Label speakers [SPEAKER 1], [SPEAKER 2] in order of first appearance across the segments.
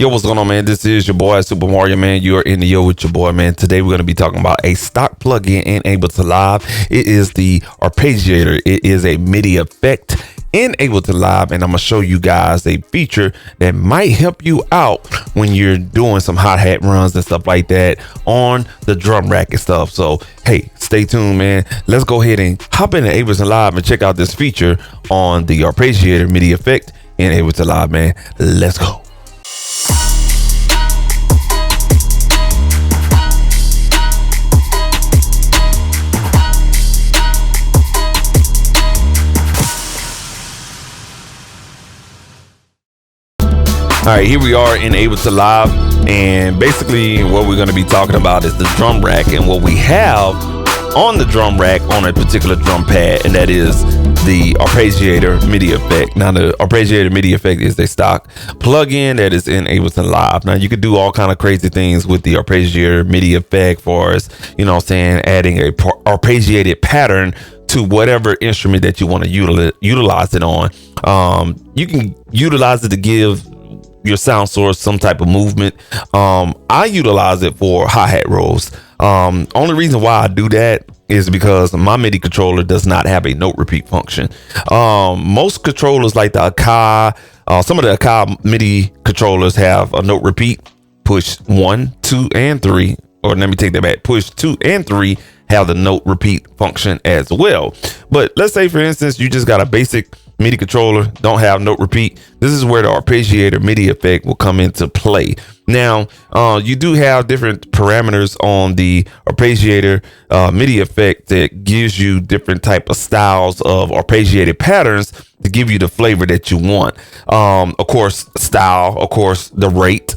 [SPEAKER 1] Yo, what's going on, man? This is your boy Super Mario, man. You are in the yo with your boy, man. Today we're going to be talking about a stock plugin in Ableton Live. It is the Arpeggiator. It is a MIDI effect in Ableton Live, and I'm going to show you guys a feature that might help you out when you're doing some hi-hat runs and stuff like that on the drum rack and stuff. So, hey, stay tuned, man. Let's go ahead and hop into Ableton Live and check out this feature on the Arpeggiator MIDI effect in Ableton Live, man. Let's go. All right, here we are in Ableton Live, and basically what we're going to be talking about is the drum rack and what we have on the drum rack on a particular drum pad, and that is the Arpeggiator MIDI effect. Now, the Arpeggiator MIDI effect is a stock plugin that is in Ableton Live. Now, you could do all kind of crazy things with the Arpeggiator MIDI effect, for us, you know what I'm saying, adding a arpeggiated pattern to whatever instrument that you want to utilize it on. You can utilize it to give your sound source some type of movement. I utilize it for hi-hat rolls. Only reason why I do that is because my MIDI controller does not have a note repeat function. Most controllers like the Akai, some of the Akai MIDI controllers have a note repeat, push 1, 2, and 3, or let me take that back, push 2 and 3 have the note repeat function as well. But let's say, for instance, you just got a basic MIDI controller, don't have note repeat. This is where the Arpeggiator MIDI effect will come into play. Now, you do have different parameters on the Arpeggiator MIDI effect that gives you different type of styles of arpeggiated patterns to give you the flavor that you want. Of course, style, of course, the rate,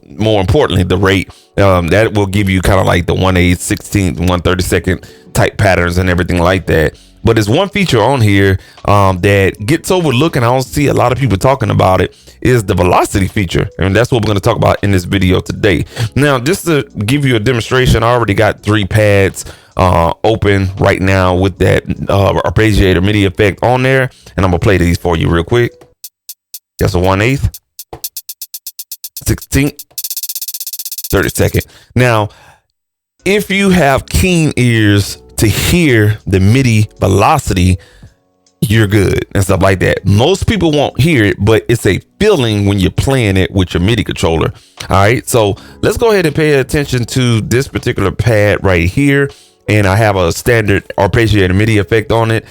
[SPEAKER 1] more importantly, the rate, that will give you kind of like the 1/8, 16th, 1/32 type patterns and everything like that. But there's one feature on here that gets overlooked, and I don't see a lot of people talking about it, is the velocity feature. And that's what we're going to talk about in this video today. Now, just to give you a demonstration, I already got 3 pads open right now with that Arpeggiator MIDI effect on there. And I'm going to play these for you real quick. That's a 1/8, 16th, 32nd. Now, if you have keen ears to hear the MIDI velocity, you're good and stuff like that. Most people won't hear it, but it's a feeling when you're playing it with your MIDI controller. All right, so let's go ahead and pay attention to this particular pad right here. And I have a standard Arpeggiator MIDI effect on it,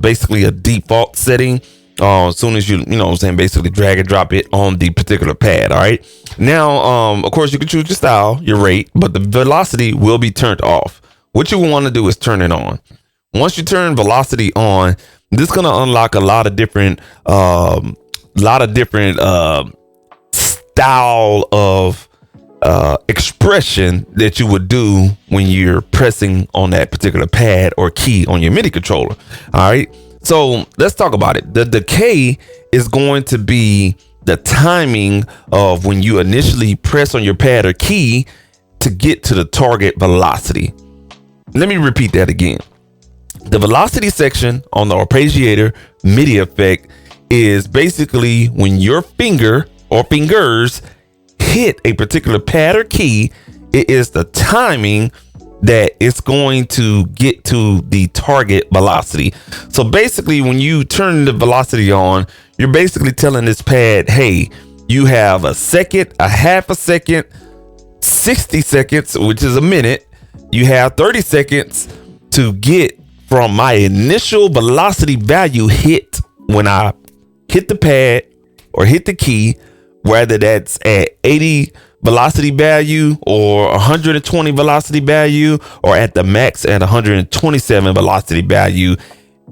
[SPEAKER 1] basically a default setting. As soon as you know what I'm saying, basically drag and drop it on the particular pad. All right, now of course you can choose your style, your rate, but the velocity will be turned off. What you want to do is turn it on. Once you turn velocity on, this is going to unlock a lot of different style of expression that you would do when you're pressing on that particular pad or key on your MIDI controller. All right, so let's talk about it. The decay is going to be the timing of when you initially press on your pad or key to get to the target velocity. Let me repeat that again. The velocity section on the Arpeggiator MIDI effect is basically when your finger or fingers hit a particular pad or key. It is the timing that it's going to get to the target velocity. So basically, when you turn the velocity on, you're basically telling this pad, hey, you have a second, a half a second, 60 seconds, which is a minute. You have 30 seconds to get from my initial velocity value hit when I hit the pad or hit the key, whether that's at 80 velocity value or 120 velocity value or at the max at 127 velocity value.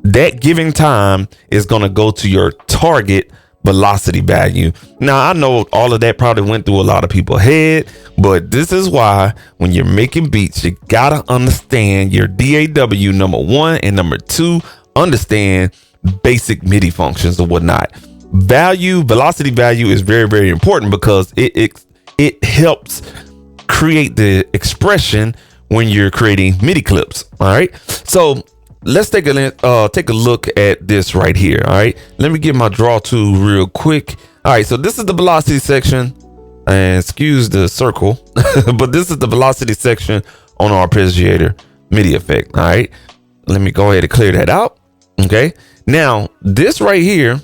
[SPEAKER 1] That giving time is going to go to your target velocity value. Now, I know all of that probably went through a lot of people's head, but this is why when you're making beats, you gotta understand your DAW, number 1, and number 2, understand basic MIDI functions or whatnot. Velocity value is very, very important because it helps create the expression when you're creating MIDI clips. All right, so let's take a look at this right here. All right, let me get my draw tool real quick. All right, so this is the velocity section. and excuse the circle, but this is the velocity section on our Arpeggiator MIDI effect. All right, let me go ahead and clear that out. Okay, now this right here,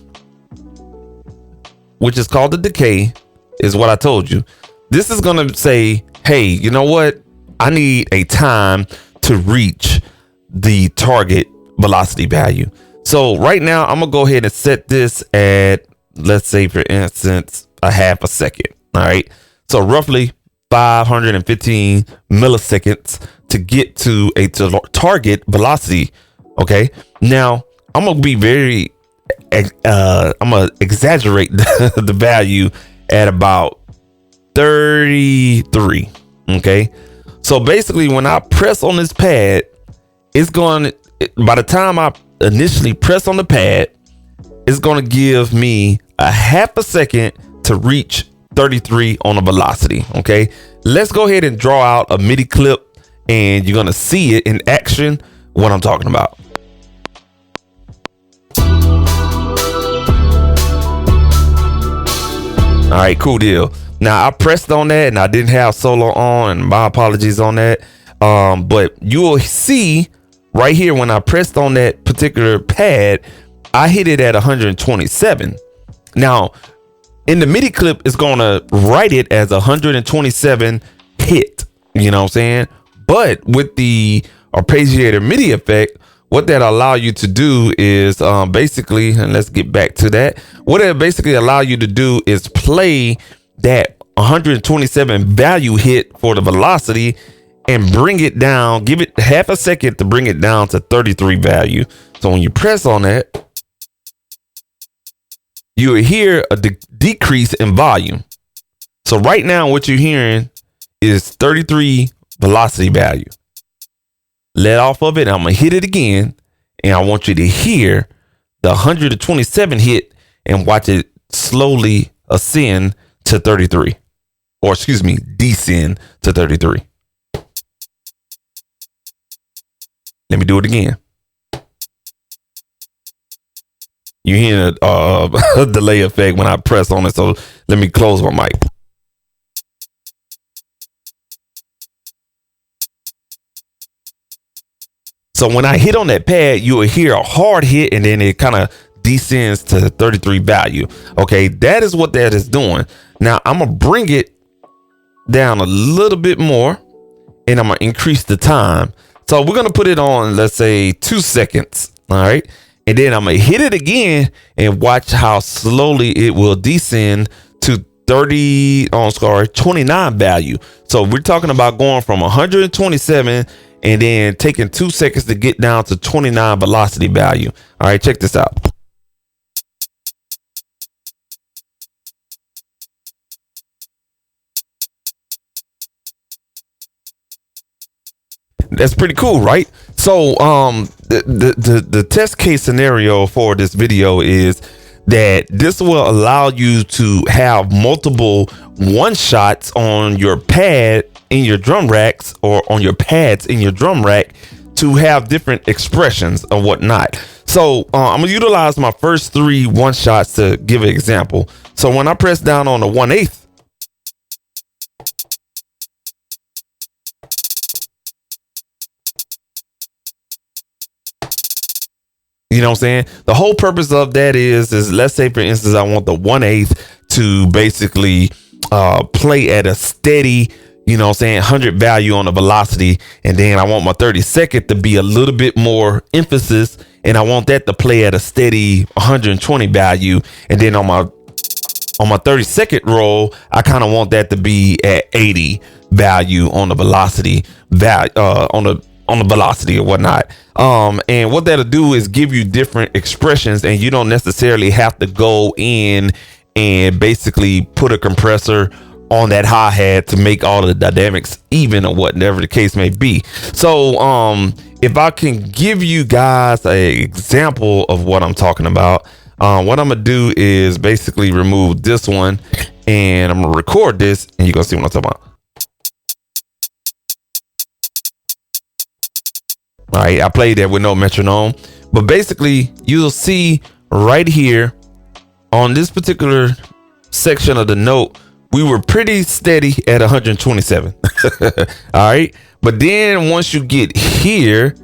[SPEAKER 1] which is called the decay, is what I told you. This is gonna say, hey, you know what? I need a time to reach the target velocity value. So right now I'm gonna go ahead and set this at, let's say for instance, a half a second. All right, so roughly 515 milliseconds to get to a target velocity. Okay, now I'm gonna be very I'm gonna exaggerate the value at about 33. Okay, so basically when I press on this pad, it's going, by the time I initially press on the pad, it's going to give me a half a second to reach 33 on a velocity. Okay, let's go ahead and draw out a MIDI clip and you're going to see it in action, what I'm talking about. All right, cool deal. Now I pressed on that and I didn't have solo on, and my apologies on that. But you will see right here when I pressed on that particular pad, I hit it at 127. Now in the MIDI clip, it's gonna write it as 127 hit. You know what I'm saying? But with the Arpeggiator MIDI effect, what that allow you to do is basically, and let's get back to that. What it basically allow you to do is play that 127 value hit for the velocity and bring it down, give it half a second to bring it down to 33 value. So when you press on that, you will hear a decrease in volume. So right now what you're hearing is 33 velocity value. Let off of it, I'm gonna hit it again, and I want you to hear the 127 hit and watch it slowly ascend to 33, or excuse me, descend to 33. Let me do it again. You hear a delay effect when I press on it, so let me close my mic. So when I hit on that pad, you will hear a hard hit and then it kind of descends to 33 value. Okay, that is what that is doing. Now I'm gonna bring it down a little bit more and I'm gonna increase the time. So we're gonna put it on, let's say 2 seconds. All right, and then I'm gonna hit it again and watch how slowly it will descend to 29 value. So we're talking about going from 127 and then taking 2 seconds to get down to 29 velocity value. All right, check this out. That's pretty cool, right? So the test case scenario for this video is that this will allow you to have multiple one shots on your pad in your drum racks, or on your pads in your drum rack, to have different expressions or whatnot. So I'm gonna utilize my first 3 one shots to give an example. So when I press down on the 1/8, you know what I'm saying? The whole purpose of that is let's say for instance, I want the 1/8 to basically play at a steady, you know what I'm saying, 100 value on the velocity, and then I want my 32nd to be a little bit more emphasis, and I want that to play at a steady 120 value, and then on my 32nd roll, I kind of want that to be at 80 value on the velocity value, on the velocity or whatnot. And what that'll do is give you different expressions, and you don't necessarily have to go in and basically put a compressor on that hi-hat to make all the dynamics even, or whatever the case may be. So if I can give you guys an example of what I'm talking about, what I'm gonna do is basically remove this one, and I'm gonna record this, and you're gonna see what I'm talking about. All right, I played that with no metronome, but basically you'll see right here on this particular section of the note we were pretty steady at 127. All right. But then once you get here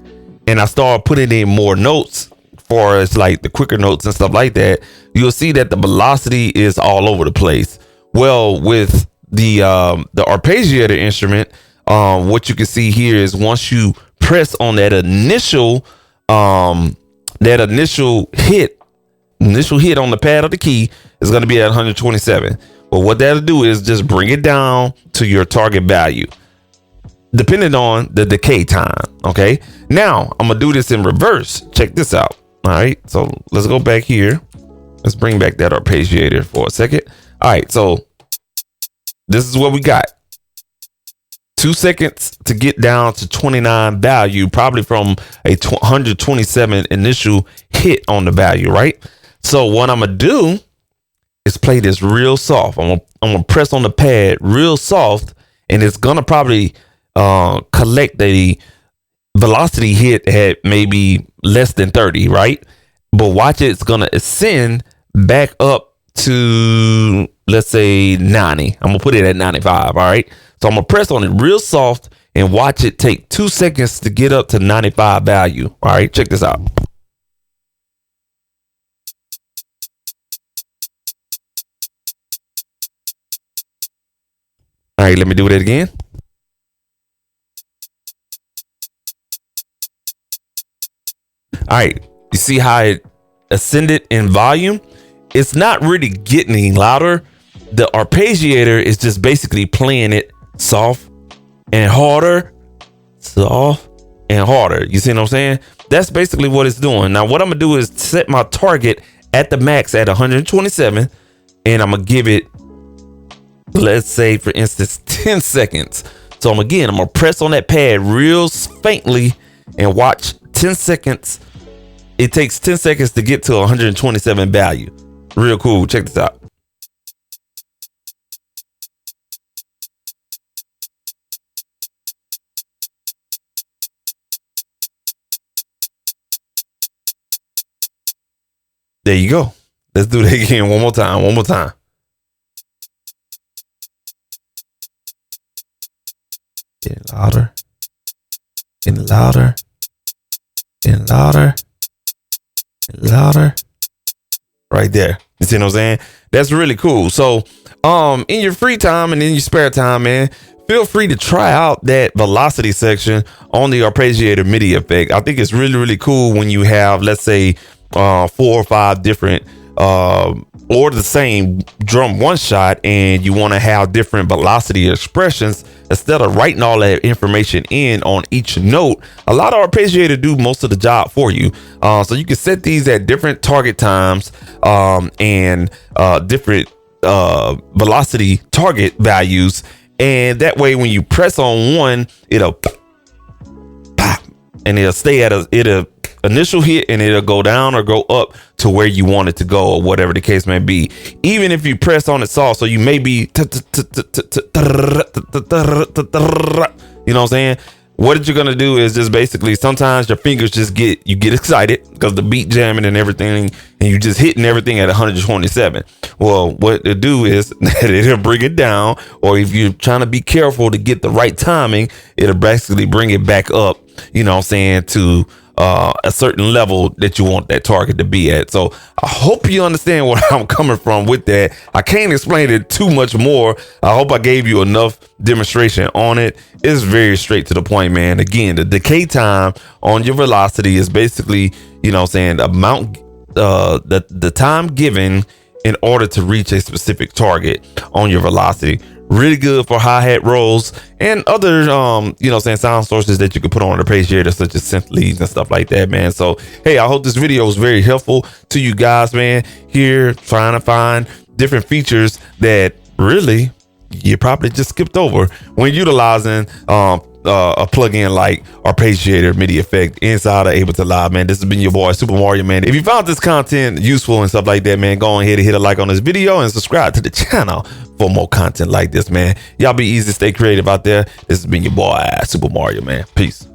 [SPEAKER 1] and I start putting in more notes for as like the quicker notes and stuff like that, you'll see that the velocity is all over the place. Well, with the Arpeggiator instrument, what you can see here is once you press on that initial hit on the pad of the key is going to be at 127. But what that'll do is just bring it down to your target value, depending on the decay time. Okay. Now I'm gonna do this in reverse. Check this out. All right. So let's go back here. Let's bring back that arpeggiator for a second. All right. So this is what we got. 2 seconds to get down to 29 value, probably from a 127 initial hit on the value. Right. So what I'm gonna do is play this real soft. I'm gonna press on the pad real soft, and it's gonna probably collect the velocity hit at maybe less than 30, right? But watch it, it's gonna ascend back up to, let's say, 90. I'm gonna put it at 95. All right. So I'm gonna press on it real soft and watch it take 2 seconds to get up to 95 value. All right, check this out. All right, let me do that again. All right, you see how it ascended in volume? It's not really getting any louder. The arpeggiator is just basically playing it soft and harder, soft and harder. You see what I'm saying? That's basically what it's doing. Now, what I'm gonna do is set my target at the max at 127, and I'm gonna give it, let's say, for instance, 10 seconds. So I'm gonna press on that pad real faintly and watch 10 seconds. It takes 10 seconds to get to 127 value. Real cool. Check this out. There you go. Let's do that again one more time. One more time. Getting louder. Getting louder. Getting louder. Getting louder. Right there. You see what I'm saying? That's really cool. So in your free time and in your spare time, man, feel free to try out that velocity section on the Arpeggiator MIDI effect. I think it's really, really cool when you have, let's say, 4 or 5 different or the same drum one shot, and you want to have different velocity expressions instead of writing all that information in on each note. A lot of Arpeggiator do most of the job for you. So you can set these at different target times and different velocity target values, and that way when you press on one, it'll pop and it'll stay at it'll initial hit, and it'll go down or go up to where you want it to go, or whatever the case may be. Even if you press on it soft, so you may be, you know what I'm saying? What you're gonna do is just basically, sometimes your fingers just get excited because the beat jamming and everything, and you just hitting everything at 127. Well, what to do is that it'll bring it down, or if you're trying to be careful to get the right timing, it'll basically bring it back up, you know what I'm saying, to a certain level that you want that target to be at. So I hope you understand where I'm coming from with that. I can't explain it too much more. I hope I gave you enough demonstration on it. It's very straight to the point, man. Again, the decay time on your velocity is basically, you know what I'm saying, amount, the time given in order to reach a specific target on your velocity. Really good for hi-hat rolls and other, you know what I'm saying, sound sources that you can put on the Arpeggiator, such as synth leads and stuff like that, man. So, hey, I hope this video was very helpful to you guys, man. Here, trying to find different features that really you probably just skipped over when utilizing a plugin like Arpeggiator MIDI effect inside of Ableton Live, man. This has been your boy Supa Mario, man. If you found this content useful and stuff like that, man, go ahead and hit a like on this video and subscribe to the channel for more content like this, man. Y'all be easy, stay creative out there. This has been your boy Supa Mario, man. Peace.